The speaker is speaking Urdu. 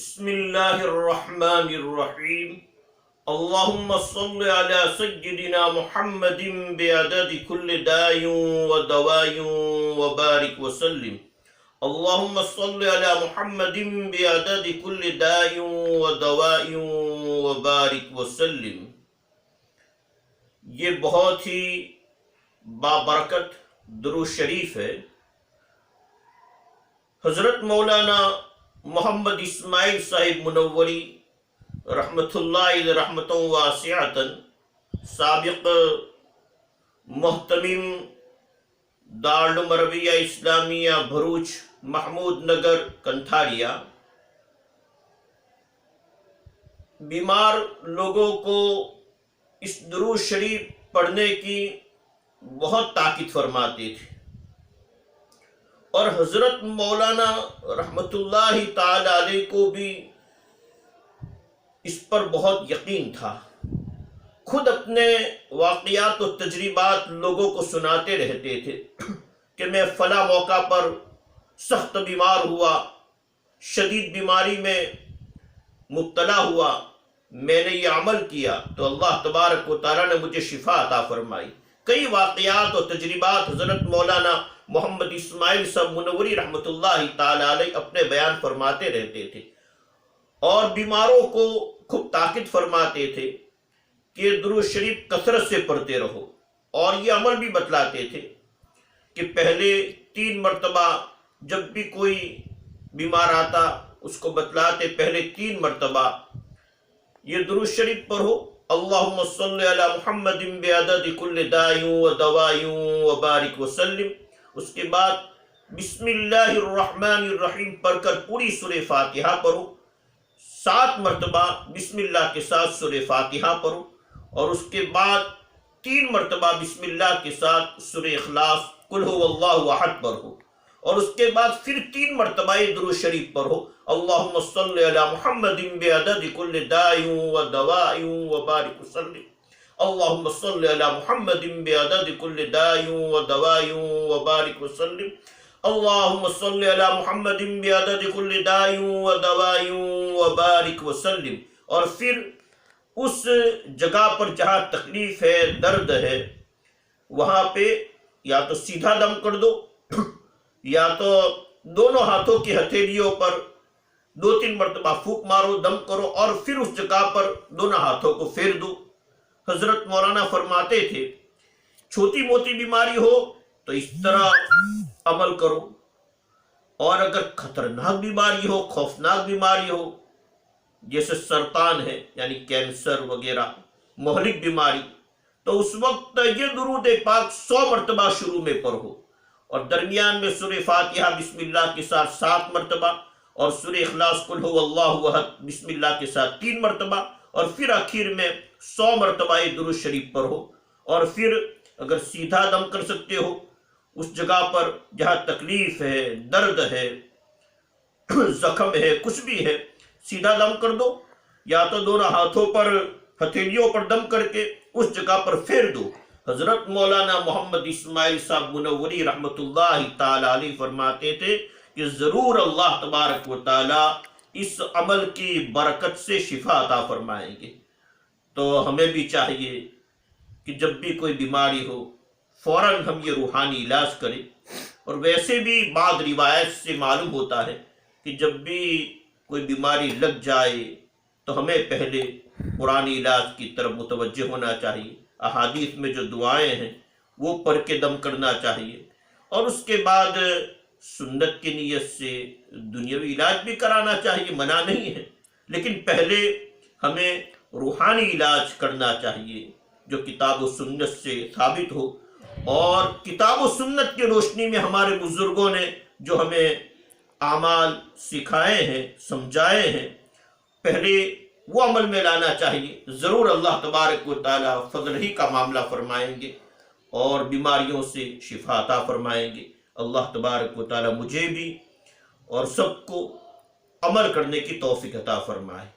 بسم اللہ الرحمن الرحیم اللہم صل علی سیدنا محمد بعدد کل داء و دواء وبارک وسلم اللہم صل علی محمد بعدد کل داء و دواء وبارک وسلم۔ یہ بہت ہی بابرکت درود شریف ہے۔ حضرت مولانا محمد اسماعیل صاحب منوری رحمۃ اللہ رحمۃ واسعۃ، سابق محتمم دارالعلوم عربیہ اسلامیہ بھروچ محمود نگر کنتھاریا، بیمار لوگوں کو اس درود شریف پڑھنے کی بہت تاکید فرماتے تھے، اور حضرت مولانا رحمۃ اللہ تعالی علیہ کو بھی اس پر بہت یقین تھا۔ خود اپنے واقعات و تجربات لوگوں کو سناتے رہتے تھے کہ میں فلاں موقع پر سخت بیمار ہوا، شدید بیماری میں مبتلا ہوا، میں نے یہ عمل کیا تو اللہ تبارک و تعالیٰ نے مجھے شفا عطا فرمائی۔ کئی واقعات و تجربات حضرت مولانا محمد اسماعیل صاحب منوری رحمۃ اللہ تعالی علیہ اپنے بیان فرماتے رہتے تھے، اور بیماروں کو خوب تاکید فرماتے تھے کہ درود شریف کثرت سے پڑھتے رہو، اور یہ عمل بھی بتلاتے تھے کہ پہلے 3 مرتبہ جب بھی کوئی بیمار آتا اس کو بتلاتے، پہلے 3 مرتبہ یہ درود شریف پڑھو، اللہم صلی علی محمد بعدد کل داء و دواء وبارک وسلم۔ اس کے بعد بسم اللہ الرحمن الرحیم پڑھ کر پوری سورہ فاتحہ پڑھو، 7 مرتبہ بسم اللہ کے ساتھ سورہ فاتحہ پڑھو، اور اس کے بعد 3 مرتبہ بسم اللہ کے ساتھ سورہ اخلاص قل هو اللہ احد پڑھو، اور اس کے بعد پھر 3 مرتبہ یہ درود شریف پڑھو، اللہم صلی علی محمد بعدد کل داء و دواء وبارک وسلم، اللہم صلی علی محمد بعدد کل داء و دواء وبارک وسلم، اللہم صلی علی محمد بعدد کل داء و دواء وبارک وسلم۔ اور پھر اس جگہ پر جہاں تکلیف ہے، درد ہے، وہاں پہ یا تو سیدھا دم کر دو، یا تو دونوں ہاتھوں کی ہتھیلیوں پر 2-3 مرتبہ پھونک مارو، دم کرو، اور پھر اس جگہ پر دونوں ہاتھوں کو پھیر دو۔ حضرت مولانا فرماتے تھے چھوٹی موٹی بیماری ہو تو اس طرح عمل کرو، اور اگر خطرناک بیماری ہو، خوفناک بیماری ہو، جیسے سرطان ہے یعنی کینسر وغیرہ، مہلک بیماری، تو اس وقت یہ درود پاک 100 مرتبہ شروع میں پڑھو، اور درمیان میں سورہ فاتحہ بسم اللہ کے ساتھ 7 مرتبہ، اور سورہ اخلاص قل هو اللہ احد بسم اللہ کے ساتھ 3 مرتبہ، اور پھر آخر میں 100 مرتبہ یہ درود شریف پڑھو۔ اور پھر اگر سیدھا دم کر سکتے ہو اس جگہ پر جہاں تکلیف ہے، درد ہے، زخم ہے، کچھ بھی ہے، سیدھا دم کر دو، یا تو دونوں ہاتھوں پر ہتھیلیوں پر دم کر کے اس جگہ پر پھیر دو۔ حضرت مولانا محمد اسماعیل صاحب منوری رحمۃ اللہ تعالی علیہ فرماتے تھے کہ ضرور اللہ تبارک و تعالی اس عمل کی برکت سے شفا عطا فرمائیں گے۔ تو ہمیں بھی چاہیے کہ جب بھی کوئی بیماری ہو فوراً ہم یہ روحانی علاج کریں، اور ویسے بھی بعض روایت سے معلوم ہوتا ہے کہ جب بھی کوئی بیماری لگ جائے تو ہمیں پہلے قرآن علاج کی طرف متوجہ ہونا چاہیے، احادیث میں جو دعائیں ہیں وہ پڑھ کے دم کرنا چاہیے، اور اس کے بعد سنت کی نیت سے دنیاوی علاج بھی کرانا چاہیے، منع نہیں ہے، لیکن پہلے ہمیں روحانی علاج کرنا چاہیے جو کتاب و سنت سے ثابت ہو، اور کتاب و سنت کی روشنی میں ہمارے بزرگوں نے جو ہمیں اعمال سکھائے ہیں، سمجھائے ہیں، پہلے وہ عمل میں لانا چاہیے۔ ضرور اللہ تبارک و تعالی فضل ہی کا معاملہ فرمائیں گے اور بیماریوں سے شفا عطا فرمائیں گے۔ اللہ تبارک و تعالی مجھے بھی اور سب کو عمل کرنے کی توفیق عطا فرمائے۔